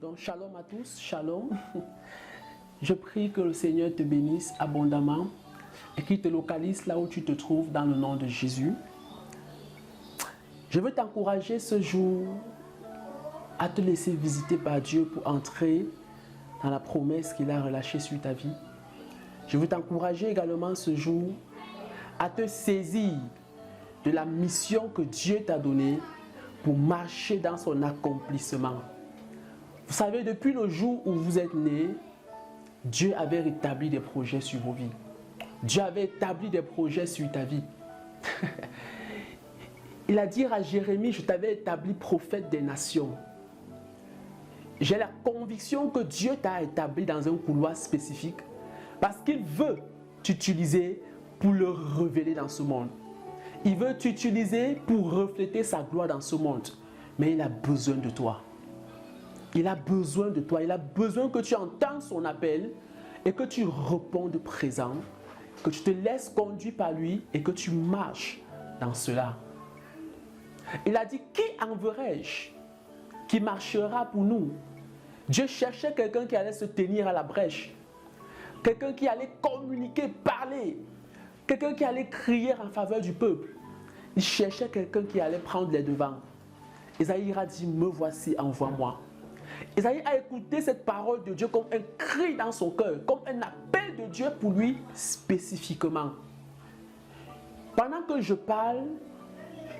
Donc, shalom à tous, shalom. Je prie que le Seigneur te bénisse abondamment et qu'il te localise là où tu te trouves dans le nom de Jésus. Je veux t'encourager ce jour à te laisser visiter par Dieu pour entrer dans la promesse qu'il a relâchée sur ta vie. Je veux t'encourager également ce jour à te saisir de la mission que Dieu t'a donnée pour marcher dans son accomplissement. Vous savez, depuis le jour où vous êtes nés, Dieu avait établi des projets sur vos vies. Dieu avait établi des projets sur ta vie. Il a dit à Jérémie, je t'avais établi prophète des nations. J'ai la conviction que Dieu t'a établi dans un couloir spécifique parce qu'il veut t'utiliser pour le révéler dans ce monde. Il veut t'utiliser pour refléter sa gloire dans ce monde. Mais il a besoin de toi. Il a besoin de toi. Il a besoin que tu entendes son appel et que tu répondes présent, que tu te laisses conduire par lui et que tu marches dans cela. Il a dit, qui enverrai-je qui marchera pour nous? Dieu cherchait quelqu'un qui allait se tenir à la brèche, quelqu'un qui allait communiquer, parler, quelqu'un qui allait crier en faveur du peuple. Il cherchait quelqu'un qui allait prendre les devants. Isaïe a dit, me voici, envoie-moi. Isaïe a écouté cette parole de Dieu comme un cri dans son cœur, comme un appel de Dieu pour lui spécifiquement. Pendant que je parle,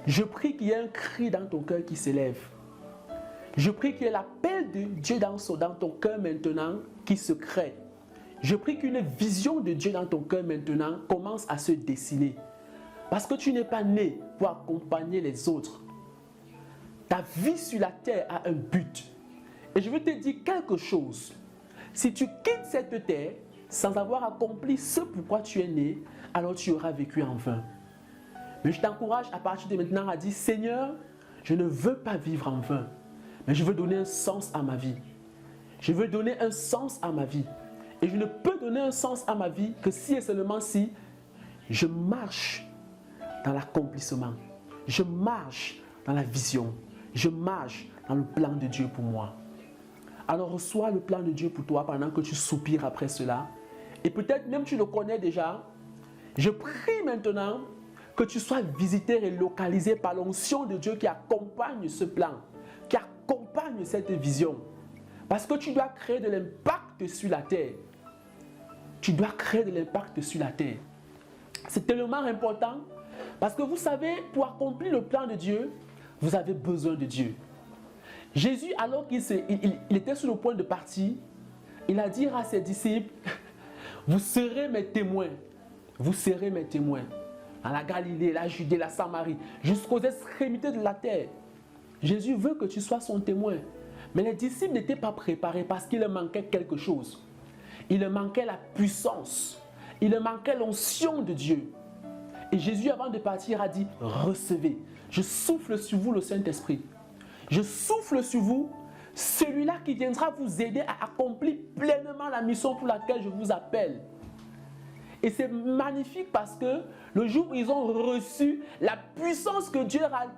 je prie qu'il y ait un cri dans ton cœur qui s'élève. Je prie qu'il y ait l'appel de Dieu dans ton cœur maintenant qui se crée. Je prie qu'une vision de Dieu dans ton cœur maintenant commence à se dessiner. Parce que tu n'es pas né pour accompagner les autres. Ta vie sur la terre a un but. Et je veux te dire quelque chose. Si tu quittes cette terre sans avoir accompli ce pourquoi tu es né, alors tu auras vécu en vain. Mais je t'encourage à partir de maintenant à dire, Seigneur, je ne veux pas vivre en vain, mais je veux donner un sens à ma vie. Je veux donner un sens à ma vie. Et je ne peux donner un sens à ma vie que si et seulement si je marche dans l'accomplissement. Je marche dans la vision. Je marche dans le plan de Dieu pour moi. Alors reçois le plan de Dieu pour toi pendant que tu soupires après cela. Et peut-être même tu le connais déjà. Je prie maintenant que tu sois visité et localisé par l'onction de Dieu qui accompagne ce plan, qui accompagne cette vision. Parce que tu dois créer de l'impact sur la terre. Tu dois créer de l'impact sur la terre. C'est tellement important parce que vous savez, pour accomplir le plan de Dieu, vous avez besoin de Dieu. Jésus, alors qu'il était sur le point de partir, il a dit à ses disciples, vous serez mes témoins. Vous serez mes témoins. Dans la Galilée, la Judée, la Samarie, jusqu'aux extrémités de la terre. Jésus veut que tu sois son témoin. Mais les disciples n'étaient pas préparés parce qu'il leur manquait quelque chose. Il leur manquait la puissance. Il leur manquait l'onction de Dieu. Et Jésus, avant de partir, a dit, recevez. Je souffle sur vous le Saint-Esprit. Je souffle sur vous celui-là qui viendra vous aider à accomplir pleinement la mission pour laquelle je vous appelle. Et c'est magnifique parce que le jour où ils ont reçu la puissance que Dieu a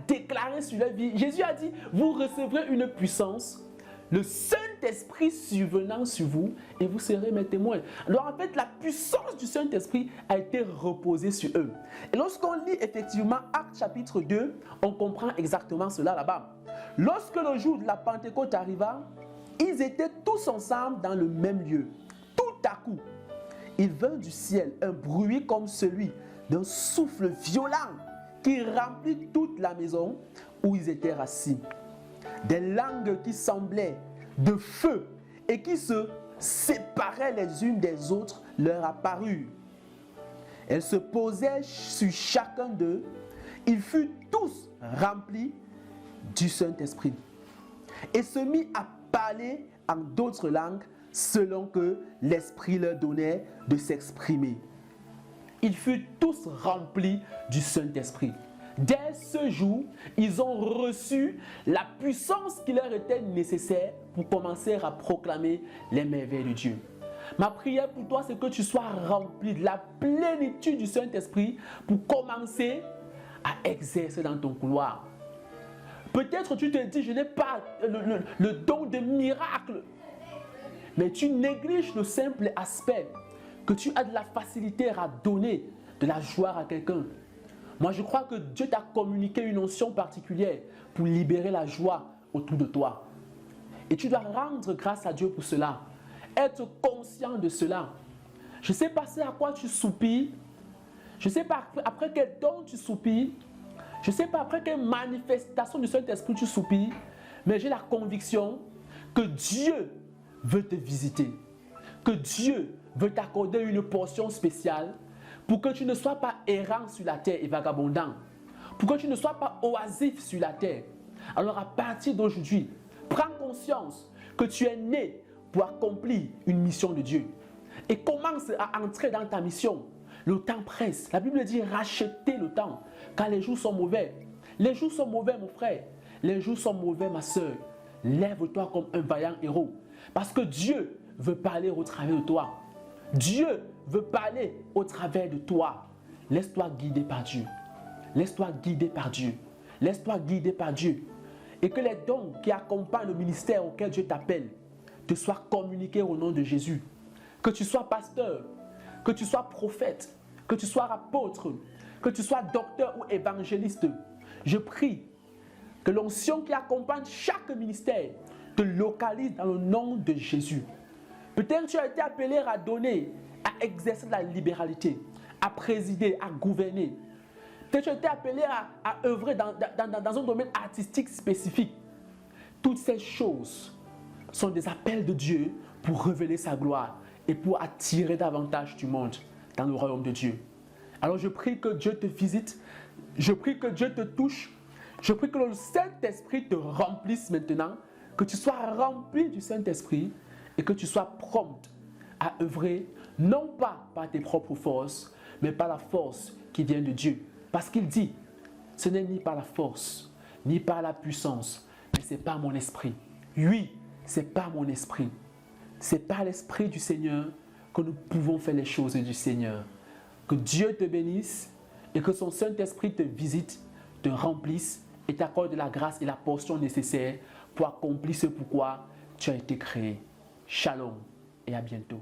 déclarée sur leur vie, Jésus a dit, vous recevrez une puissance, le Saint-Esprit survenant sur vous et vous serez mes témoins. Alors en fait, la puissance du Saint-Esprit a été reposée sur eux. Et lorsqu'on lit effectivement Actes chapitre 2, on comprend exactement cela là-bas. Lorsque le jour de la Pentecôte arriva, ils étaient tous ensemble dans le même lieu. Tout à coup, il vint du ciel un bruit comme celui d'un souffle violent qui remplit toute la maison où ils étaient assis. Des langues qui semblaient de feu et qui se séparaient les unes des autres leur apparurent. Elles se posaient sur chacun d'eux. Ils furent tous remplis du Saint-Esprit et se mit à parler en d'autres langues selon que l'Esprit leur donnait de s'exprimer. Ils furent tous remplis du Saint-Esprit. Dès ce jour, ils ont reçu la puissance qui leur était nécessaire pour commencer à proclamer les merveilles de Dieu. Ma prière pour toi, c'est que tu sois rempli de la plénitude du Saint-Esprit pour commencer à exercer dans ton couloir. Peut-être tu te dis, je n'ai pas le don de miracle. Mais tu négliges le simple aspect que tu as de la facilité à donner de la joie à quelqu'un. Moi, je crois que Dieu t'a communiqué une onction particulière pour libérer la joie autour de toi. Et tu dois rendre grâce à Dieu pour cela. Être conscient de cela. Je ne sais pas à quoi tu soupires. Je ne sais pas après quel don tu soupires. Je ne sais pas après quelle manifestation du Saint-Esprit tu soupires. Mais j'ai la conviction que Dieu veut te visiter. Que Dieu veut t'accorder une portion spéciale pour que tu ne sois pas errant sur la terre et vagabondant. Pour que tu ne sois pas oisif sur la terre. Alors à partir d'aujourd'hui, prends conscience que tu es né pour accomplir une mission de Dieu. Et commence à entrer dans ta mission. Le temps presse. La Bible dit rachetez le temps car les jours sont mauvais. Les jours sont mauvais mon frère. Les jours sont mauvais ma soeur. Lève-toi comme un vaillant héros. Parce que Dieu veut parler au travers de toi. Dieu veut parler au travers de toi. Laisse-toi guider par Dieu. Laisse-toi guider par Dieu. Laisse-toi guider par Dieu. Et que les dons qui accompagnent le ministère auquel Dieu t'appelle te soient communiqués au nom de Jésus. Que tu sois pasteur, que tu sois prophète, que tu sois apôtre, que tu sois docteur ou évangéliste. Je prie que l'onction qui accompagne chaque ministère te localise dans le nom de Jésus. Peut-être tu as été appelé à donner, à exercer de la libéralité, à présider, à gouverner. Peut-être tu as été appelé à œuvrer dans un domaine artistique spécifique. Toutes ces choses sont des appels de Dieu pour révéler sa gloire et pour attirer davantage du monde dans le royaume de Dieu. Alors je prie que Dieu te visite, je prie que Dieu te touche, je prie que le Saint-Esprit te remplisse maintenant, que tu sois rempli du Saint-Esprit et que tu sois prompt à œuvrer, non pas par tes propres forces, mais par la force qui vient de Dieu. Parce qu'il dit, ce n'est ni par la force, ni par la puissance, mais c'est par mon esprit. Oui, c'est par mon esprit. C'est par l'esprit du Seigneur que nous pouvons faire les choses du Seigneur. Que Dieu te bénisse et que son Saint-Esprit te visite, te remplisse et t'accorde la grâce et la portion nécessaire pour accomplir ce pourquoi tu as été créé. Shalom et à bientôt.